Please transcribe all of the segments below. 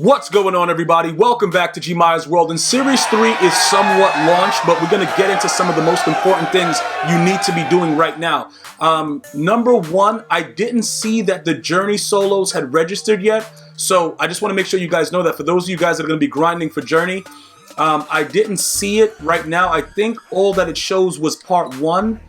What's going on, everybody? Welcome back to GmiasWorld. And Series 3 is somewhat launched, but we're going to get into some of the most important things you need to be doing right now. Number one, I didn't see that the Journey solos had registered yet, so I just want to make sure you guys know that for those of you guys that are going to be grinding for Journey, I didn't see it right now. I think all that it shows was part 1.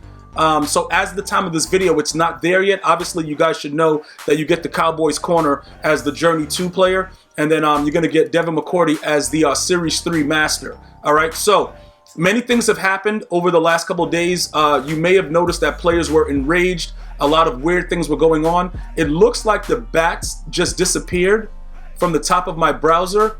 So as the time of this video, it's not there yet. Obviously, you guys should know that you get the Cowboys Corner as the Journey 2 player. And then you're going to get Devin McCourty as the Series 3 Master. All right, so many things have happened over the last couple of days. You may have noticed that players were enraged. A lot of weird things were going on. It looks like the bats just disappeared from the top of my browser.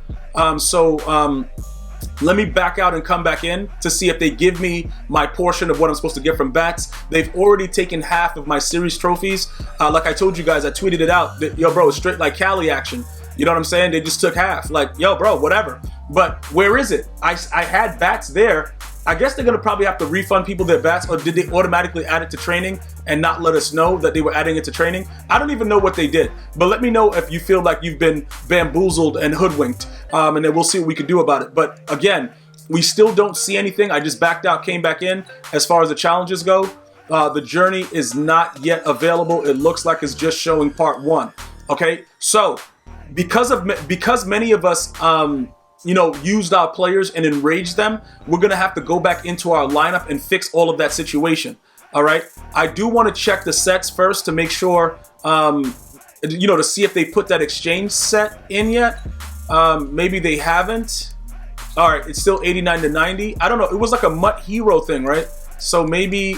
Let me back out and come back in to see if they give me my portion of what I'm supposed to get from bats. They've already taken half of my series trophies. Like I told you guys, I tweeted it out. That, yo, bro, it's straight like Cali action. You know what I'm saying? They just took half. Like, yo, bro, whatever. But where is it? I had bats there. I guess they're going to probably have to refund people their bats, or did they automatically add it to training and not let us know that they were adding it to training? I don't even know what they did. But let me know if you feel like you've been bamboozled and hoodwinked, and then we'll see what we can do about it. But again, we still don't see anything. I just backed out, came back in. As far as the challenges go, the Journey is not yet available. It looks like it's just showing part 1. Okay, so because many of us used our players and enraged them, we're gonna have to go back into our lineup and fix all of that situation. All right, I do want to check the sets first to make sure to see if they put that exchange set in yet. Maybe they haven't. All right, it's still 89 to 90. I don't know, it was like a Mutt Hero thing, right? So maybe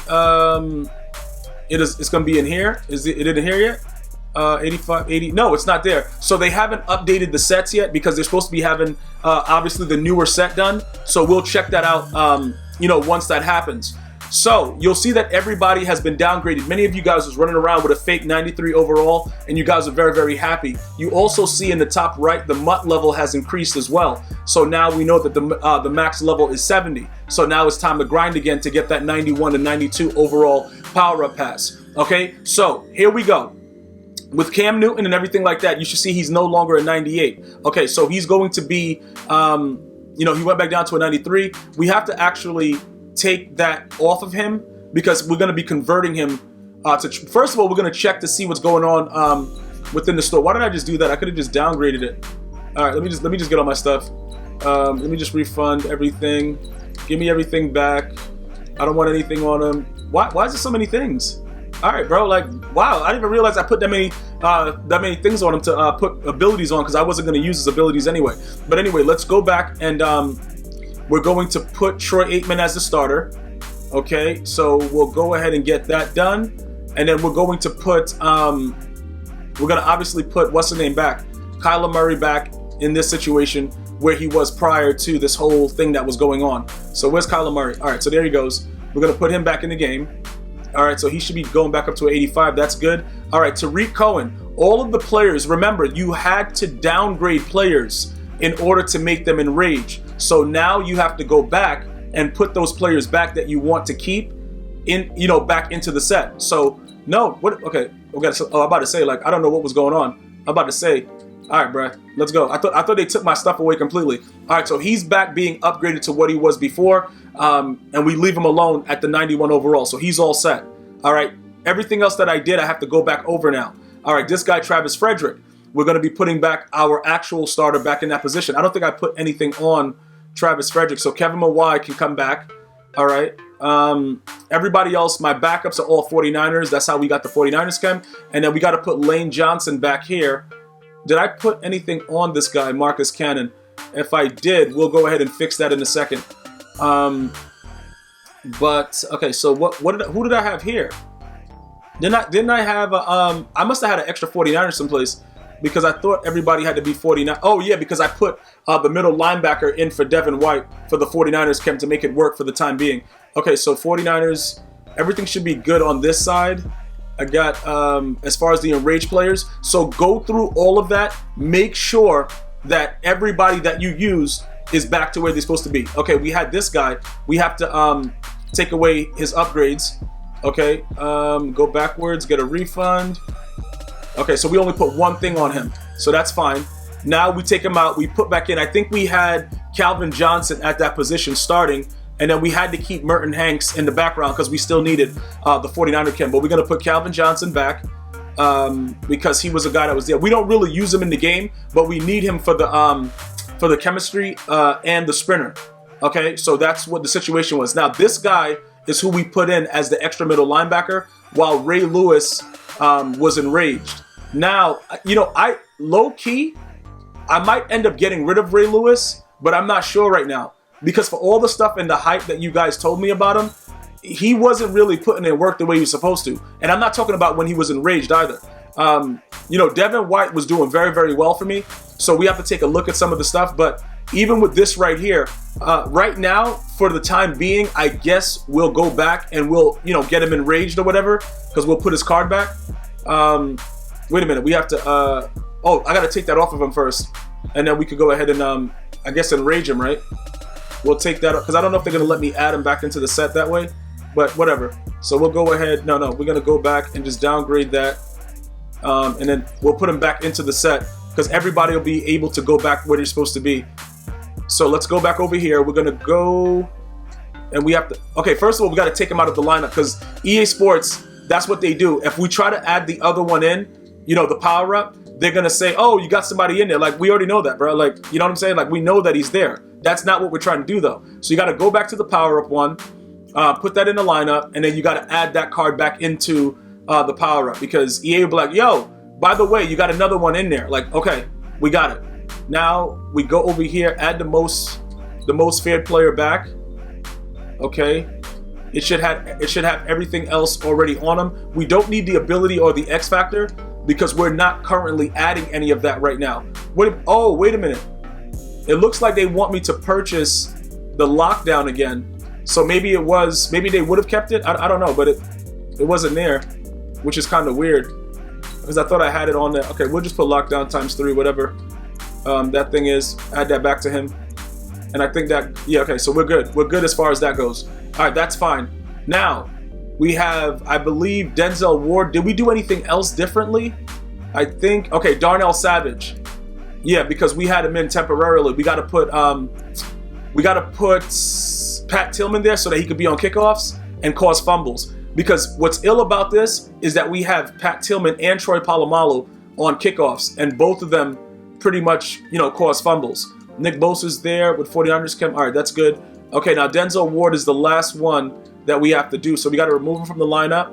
it's gonna be in here. Is it in here yet? 85, 80, no, it's not there. So they haven't updated the sets yet because they're supposed to be having obviously the newer set done. So we'll check that out once that happens. So you'll see that everybody has been downgraded. Many of you guys was running around with a fake 93 overall, and you guys are very, very happy. You also see in the top right, the Mutt level has increased as well. So now we know that the max level is 70. So now it's time to grind again to get that 91 to 92 overall power up pass. Okay, so here we go. With Cam Newton and everything like that, you should see he's no longer a 98. Okay, so he's going to be, he went back down to a 93. We have to actually take that off of him because we're going to be converting him first of all, we're going to check to see what's going on within the store. Why did I just do that? I could have just downgraded it. All right, let me just get all my stuff. Let me just refund everything. Give me everything back. I don't want anything on him. Why is there so many things? All right, bro. Like, wow, I didn't even realize I put that many things on him to put abilities on because I wasn't going to use his abilities anyway. But anyway, let's go back and we're going to put Troy Aikman as the starter. Okay, so we'll go ahead and get that done, and then we're going to put obviously put what's the name back, Kyler Murray back in this situation where he was prior to this whole thing that was going on. So where's Kyler Murray? All right, so there he goes. We're going to put him back in the game. All right, so he should be going back up to 85. That's good. All right, Tariq Cohen. All of the players, remember, you had to downgrade players in order to make them enrage. So now you have to go back and put those players back that you want to keep in, back into the set. So no, what? Okay, I'm about to say, like, I don't know what was going on. I'm about to say, all right, bruh, let's go. I thought they took my stuff away completely. All right, so he's back being upgraded to what he was before. And we leave him alone at the 91 overall. So he's all set. All right. Everything else that I did, I have to go back over now. All right. This guy, Travis Frederick, we're going to be putting back our actual starter back in that position. I don't think I put anything on Travis Frederick. So Kevin Mawai can come back. All right. Everybody else, my backups are all 49ers. That's how we got the 49ers chem. And then we got to put Lane Johnson back here. Did I put anything on this guy, Marcus Cannon? If I did, we'll go ahead and fix that in a second. But okay, so who did I have here? Didn't I have I must have had an extra 49er someplace because I thought everybody had to be 49. Oh yeah, because I put the middle linebacker in for Devin White for the 49ers chem to make it work for the time being. Okay, so 49ers, everything should be good on this side. I got as far as the enraged players. So go through all of that. Make sure that everybody that you use is back to where they're supposed to be. Okay, we had this guy. We have to take away his upgrades. Okay, go backwards, get a refund. Okay, so we only put one thing on him, so that's fine. Now we take him out, we put back in. I think we had Calvin Johnson at that position starting, and then we had to keep Merton Hanks in the background because we still needed the 49er chem. But we're going to put Calvin Johnson back because he was a guy that was there. We don't really use him in the game, but we need him for the chemistry and the sprinter. Okay, so that's what the situation was. Now, this guy is who we put in as the extra middle linebacker while Ray Lewis was enraged. Now, you know, low-key, I might end up getting rid of Ray Lewis, but I'm not sure right now. Because for all the stuff and the hype that you guys told me about him, he wasn't really putting in work the way he was supposed to. And I'm not talking about when he was enraged either. You know, Devin White was doing very, very well for me. So we have to take a look at some of the stuff. But even with this right here, right now, for the time being, I guess we'll go back and we'll, you know, get him enraged or whatever, because we'll put his card back. Wait a minute, we have to, oh, I got to take that off of him first. And then we could go ahead and, I guess, enrage him, right? We'll take that up, because I don't know if they're going to let me add him back into the set that way, but whatever. So we'll go ahead, no, we're going to go back and just downgrade that. And then we'll put him back into the set, because everybody will be able to go back where they're supposed to be. So let's go back over here. We're going to go, and we have to, okay, first of all, we got to take him out of the lineup, because EA Sports, that's what they do. If we try to add the other one in, you know, the power up, they're going to say, oh, you got somebody in there. Like, we already know that, bro. Like, you know what I'm saying? Like, we know that he's there. That's not what we're trying to do, though. So you got to go back to the power up one, put that in the lineup, and then you got to add that card back into the power up, because EA will be like, yo, by the way, you got another one in there. Like, okay, we got it. Now we go over here, add the most feared player back. Okay. It should have everything else already on him. We don't need the ability or the X factor because we're not currently adding any of that right now. Oh, wait a minute. It looks like they want me to purchase the lockdown again. So maybe they would have kept it. I don't know, but it wasn't there, which is kind of weird because I thought I had it on there. Okay, we'll just put lockdown ×3, whatever that thing is. Add that back to him. And I think that, yeah, okay, so we're good. We're good as far as that goes. All right, that's fine. Now, we have, I believe, Denzel Ward. Did we do anything else differently? I think, okay, Darnell Savage. Yeah, because we had him in temporarily. We got to put Pat Tillman there so that he could be on kickoffs and cause fumbles. Because what's ill about this is that we have Pat Tillman and Troy Polamalu on kickoffs, and both of them pretty much, you know, cause fumbles. Nick Bosa's there with 49ers chem. All right, that's good. Okay, now Denzel Ward is the last one that we have to do. So we got to remove him from the lineup.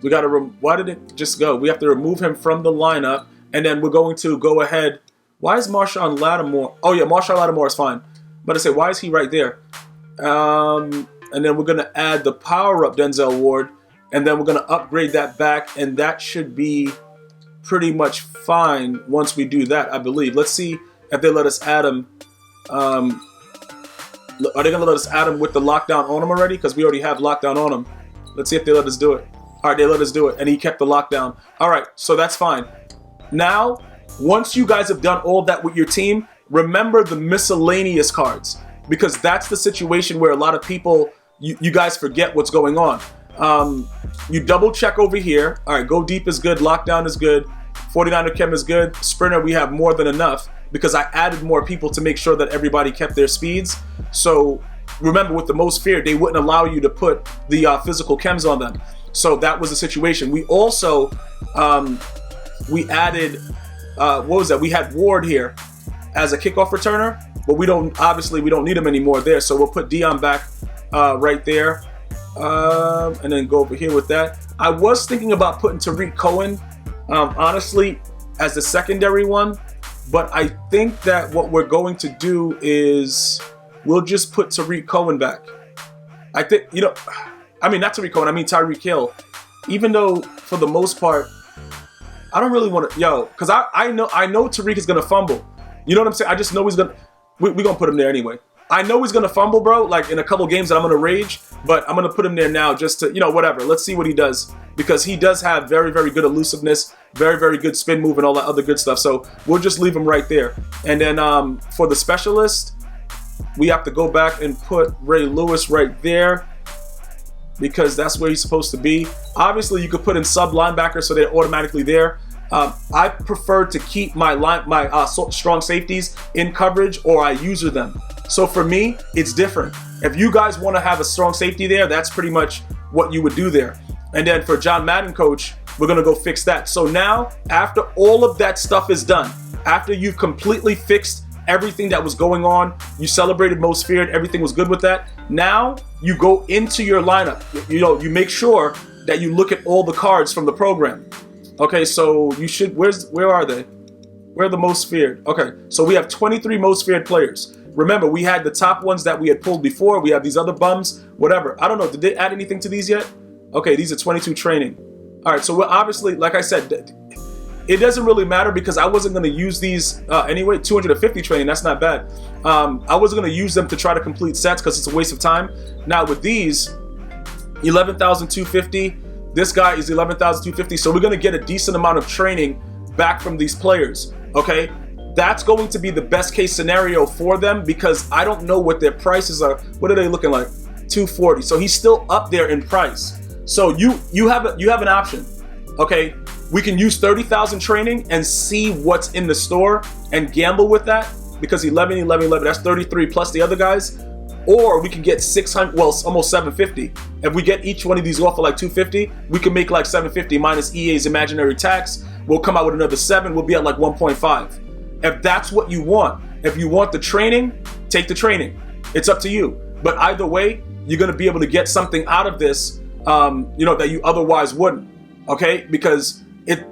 We got to, why did it just go? We have to remove him from the lineup. And then we're going to go ahead. Why is Marshawn Lattimore? Oh, yeah, Marshawn Lattimore is fine. But I say, why is he right there? And then we're going to add the power-up Denzel Ward. And then we're going to upgrade that back. And that should be pretty much fine once we do that, I believe. Let's see if they let us add him. Are they going to let us add him with the lockdown on him already? Because we already have lockdown on him. Let's see if they let us do it. All right, they let us do it. And he kept the lockdown. All right, so that's fine. Now, once you guys have done all that with your team, remember the miscellaneous cards. Because that's the situation where a lot of people, you guys forget what's going on. You double check over here. All right, go deep is good. Lockdown is good. 49er chem is good. Sprinter, we have more than enough. Because I added more people to make sure that everybody kept their speeds. So remember, with the most feared, they wouldn't allow you to put the physical chems on them. So that was the situation. We also, we added, what was that? We had Ward here as a kickoff returner, but we don't need him anymore there. So we'll put Dion back right there. And then go over here with that. I was thinking about putting Tariq Cohen, honestly, as the secondary one. But I think that what we're going to do is we'll just put Tariq Cohen back. I think, you know, I mean, not Tariq Cohen, I mean Tyreek Hill. Even though, for the most part, I don't really want to, because I know Tariq is going to fumble. You know what I'm saying? I just know he's going to, we're going to put him there anyway. I know he's going to fumble, bro, like in a couple games that I'm going to rage, but I'm going to put him there now just to, you know, whatever. Let's see what he does, because he does have very, very good elusiveness, very, very good spin move and all that other good stuff. So we'll just leave him right there. And then for the specialist, we have to go back and put Ray Lewis right there, because that's where he's supposed to be. Obviously, you could put in sub linebacker so they're automatically there. I prefer to keep my strong safeties in coverage, or I user them. So for me, it's different. If you guys want to have a strong safety there, that's pretty much what you would do there. And then for John Madden Coach, we're going to go fix that. So now, after all of that stuff is done, after you've completely fixed everything that was going on, you celebrated Most Feared, everything was good with that. Now you go into your lineup. You make sure that you look at all the cards from the program. Okay, so you should, where are they? Where are the Most Feared? Okay, so we have 23 Most Feared players. Remember, we had the top ones that we had pulled before. We have these other bums, whatever. I don't know, did they add anything to these yet? Okay, these are 22 training. All right, so we're obviously, like I said, it doesn't really matter because I wasn't going to use these anyway. 250 training, that's not bad. I wasn't going to use them to try to complete sets because it's a waste of time. Now with these, 11,250. This guy is 11,250. So we're going to get a decent amount of training back from these players. Okay, that's going to be the best case scenario for them because I don't know what their prices are. What are they looking like? 240. So he's still up there in price. So you have an option. Okay, we can use 30,000 training and see what's in the store and gamble with that because 11, 11, 11, that's 33 plus the other guys. Or we can get 600, well, almost 750. If we get each one of these off for like 250, we can make like 750 minus EA's imaginary tax. We'll come out with another 7. We'll be at like 1.5. If that's what you want, if you want the training, take the training. It's up to you. But either way, you're going to be able to get something out of this, that you otherwise wouldn't. Okay, because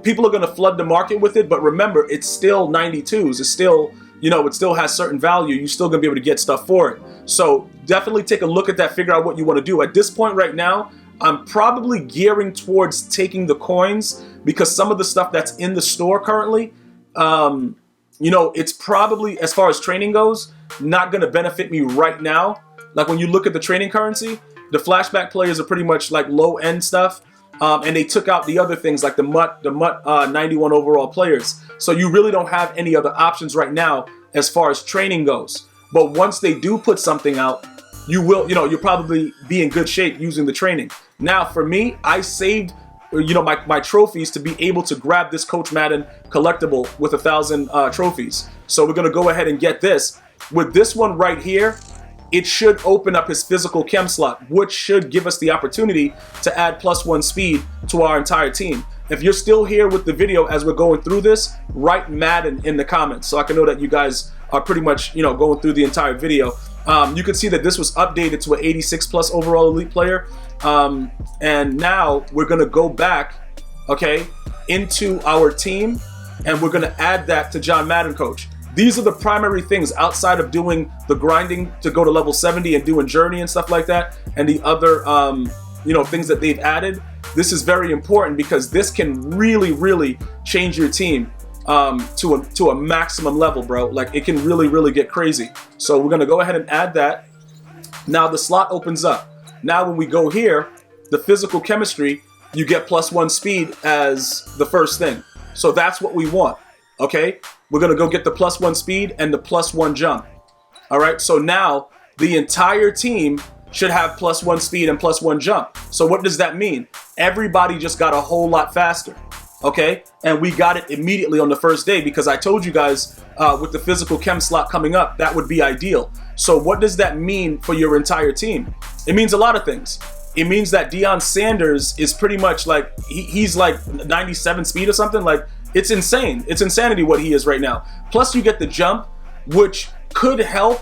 people are going to flood the market with it, but remember, it's still 92s. It's still, it still has certain value. You're still going to be able to get stuff for it. So definitely take a look at that, figure out what you want to do. At this point right now, I'm probably gearing towards taking the coins because some of the stuff that's in the store currently, it's probably, as far as training goes, not going to benefit me right now. Like when you look at the training currency, the flashback players are pretty much like low end stuff. And they took out the other things like the Mutt 91 overall players. So you really don't have any other options right now as far as training goes. But once they do put something out, you'll probably be in good shape using the training. Now for me, I saved, my trophies to be able to grab this Coach Madden collectible with 1,000 trophies. So we're going to go ahead and get this. With this one right here, it should open up his physical chem slot, which should give us the opportunity to add +1 speed to our entire team. If you're still here with the video as we're going through this, write Madden in the comments so I can know that you guys are pretty much, going through the entire video. You can see that this was updated to an 86 plus overall elite player. And now we're going to go back, okay, into our team, and we're going to add that to John Madden Coach. These are the primary things outside of doing the grinding to go to level 70 and doing journey and stuff like that, and the other things that they've added. This is very important because this can really, really change your team to a maximum level, bro. Like it can really, really get crazy. So we're gonna go ahead and add that. Now the slot opens up. Now when we go here, the physical chemistry, you get +1 speed as the first thing. So that's what we want. Okay, we're gonna go get the +1 speed and the +1 jump. All right, so now the entire team should have +1 speed and +1 jump. So what does that mean? Everybody just got a whole lot faster. Okay, and we got it immediately on the first day because I told you guys with the physical chem slot coming up, that would be ideal. So what does that mean for your entire team? It means a lot of things. It means that Deion Sanders is pretty much like, he's like 97 speed or something. Like, it's insane. It's insanity what he is right now. Plus you get the jump, which could help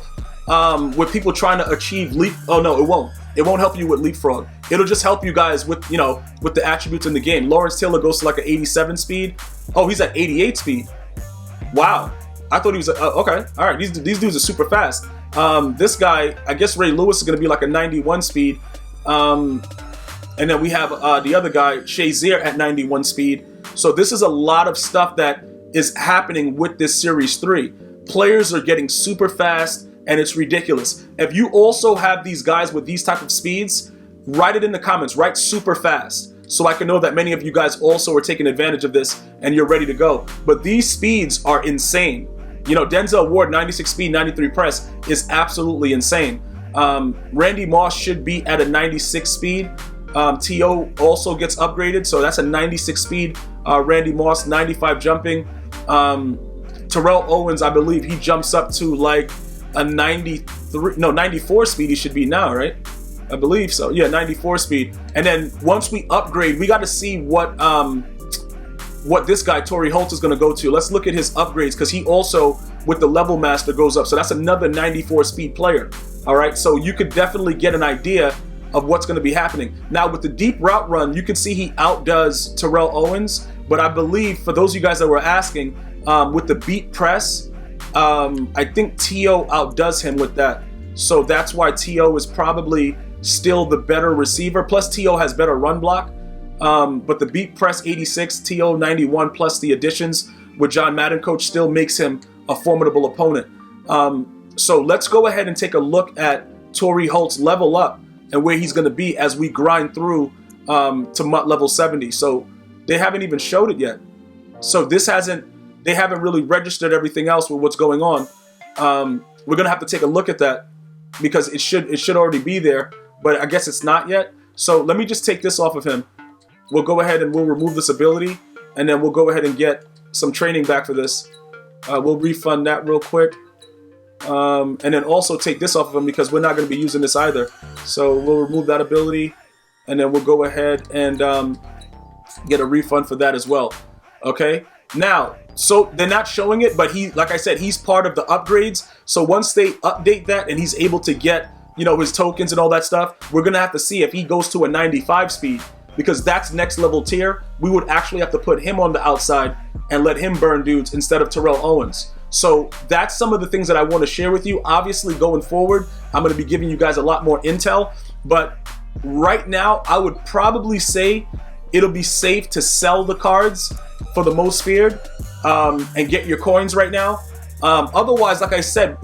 with people trying to achieve leap. Oh no, it won't. It won't help you with leapfrog. It'll just help you guys with, with the attributes in the game. Lawrence Taylor goes to like an 87 speed. Oh, he's at 88 speed. Wow. I thought he was, okay. All right, these dudes are super fast. This guy, I guess Ray Lewis is going to be like a 91 speed. And then we have the other guy, Shazier, at 91 speed. So this is a lot of stuff that is happening with this Series 3. Players are getting super fast, and it's ridiculous. If you also have these guys with these type of speeds, write it in the comments. Write super fast so I can know that many of you guys also are taking advantage of this and you're ready to go. But these speeds are insane. Denzel Ward, 96 speed, 93 press is absolutely insane. Randy Moss should be at a 96 speed. T.O. also gets upgraded, so that's a 96 speed Randy Moss, 95 jumping. Terrell Owens, I believe he jumps up to like a 94 speed he should be now, right? I believe so. Yeah, 94 speed. And then once we upgrade, we got to see what this guy, Torrey Holt, is going to go to. Let's look at his upgrades, because he also, with the level master, goes up. So that's another 94 speed player. All right, so you could definitely get an idea of what's going to be happening. Now, with the deep route run, you can see he outdoes Terrell Owens. But I believe, for those of you guys that were asking, with the beat press, I think T.O. outdoes him with that. So that's why T.O. is probably still the better receiver. Plus, T.O. has better run block. But the beat press 86, T.O. 91, plus the additions with John Madden coach still makes him a formidable opponent. So let's go ahead and take a look at Torrey Holt's level up and where he's going to be as we grind through to MUT level 70. So they haven't even showed it yet. So they haven't really registered everything else with what's going on. We're going to have to take a look at that, because it should already be there, but I guess it's not yet. So let me just take this off of him. We'll go ahead and we'll remove this ability, and then we'll go ahead and get some training back for this. We'll refund that real quick. And then also take this off of him, because we're not going to be using this either. So we'll remove that ability, and then we'll go ahead and get a refund for that as well. Okay. Now, so they're not showing it, but like I said, he's part of the upgrades. So once they update that and he's able to get, his tokens and all that stuff, we're going to have to see if he goes to a 95 speed, because that's next level tier. We would actually have to put him on the outside and let him burn dudes instead of Terrell Owens. So that's some of the things that I want to share with you. Obviously, going forward, I'm going to be giving you guys a lot more intel, but right now I would probably say it'll be safe to sell the cards for the most feared and get your coins right now. Otherwise, like I said,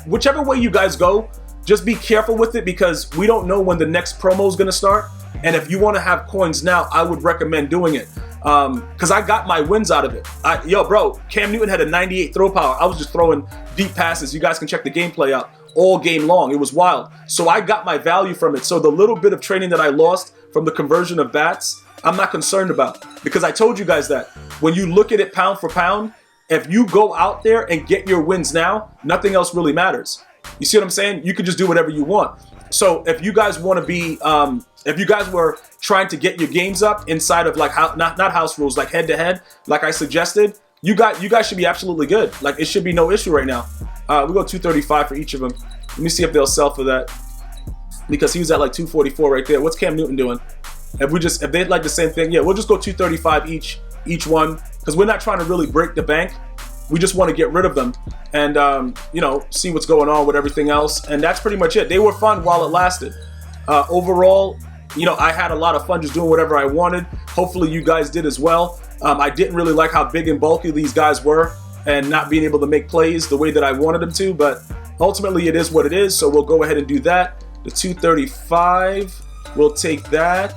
whichever way you guys go, just be careful with it, because we don't know when the next promo is going to start. And if you want to have coins now, I would recommend doing it, because I got my wins out of it. Bro, Cam Newton had a 98 throw power. I was just throwing deep passes. You guys can check the gameplay out all game long. It was wild. So I got my value from it. So the little bit of training that I lost from the conversion of bats, I'm not concerned about, because I told you guys that when you look at it pound for pound, if you go out there and get your wins now, nothing else really matters. You see what I'm saying? You could just do whatever you want. So if you guys want to be, if you guys were trying to get your games up inside of like not house rules, like head to head, like I suggested, you guys should be absolutely good. Like, it should be no issue right now. We go 235 for each of them. Let me see if they'll sell for that, because he was at like 244 right there. What's Cam Newton doing? If they'd like the same thing, yeah, we'll just go 235 each one, because we're not trying to really break the bank. We just want to get rid of them and, see what's going on with everything else. And that's pretty much it. They were fun while it lasted. Overall, I had a lot of fun just doing whatever I wanted. Hopefully you guys did as well. I didn't really like how big and bulky these guys were and not being able to make plays the way that I wanted them to, but ultimately it is what it is. So we'll go ahead and do that. The 235, we'll take that.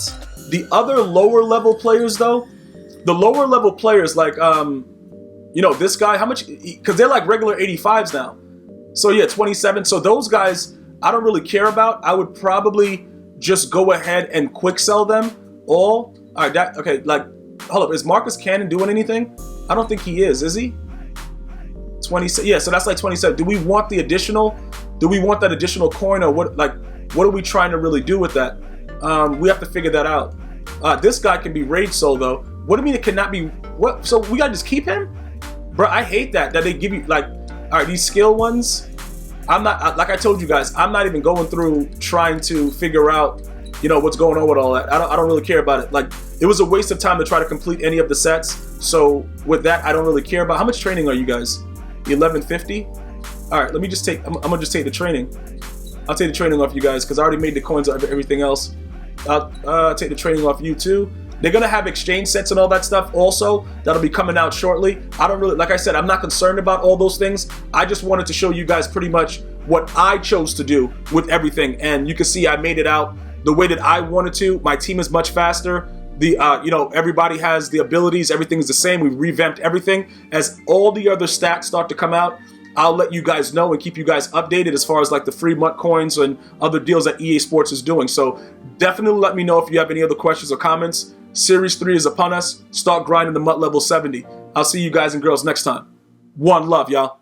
The other lower level players though, the lower level players like, this guy, how much, because they're like regular 85s now. So yeah, 27. So those guys, I don't really care about. I would probably just go ahead and quick sell them all. All right, hold up. Is Marcus Cannon doing anything? I don't think he is he? 27. Yeah, so that's like 27. Do we want the additional? Do we want that additional coin, or what? Like, what are we trying to really do with that? We have to figure that out. This guy can be rage sold though. What do you mean it cannot be? What? So we gotta just keep him? Bro, I hate that they give you like, all right, these skill ones. I'm not, like I told you guys, I'm not even going through trying to figure out, what's going on with all that. I don't really care about it. Like, it was a waste of time to try to complete any of the sets. So with that, I don't really care about. How much training are you guys? 1150. All right, let me just take. I'm gonna just take the training. I'll take the training off you guys because I already made the coins of everything else. I'll take the training off you too. They're gonna have exchange sets and all that stuff also. That'll be coming out shortly. I don't really, like I said, I'm not concerned about all those things. I just wanted to show you guys pretty much what I chose to do with everything. And you can see I made it out the way that I wanted to. My team is much faster. Everybody has the abilities. Everything's the same. We revamped everything. As all the other stats start to come out, I'll let you guys know and keep you guys updated as far as like the free Mutcoins and other deals that EA Sports is doing. So definitely let me know if you have any other questions or comments. Series 3 is upon us. Start grinding the Mutt level 70. I'll see you guys and girls next time. One love, y'all.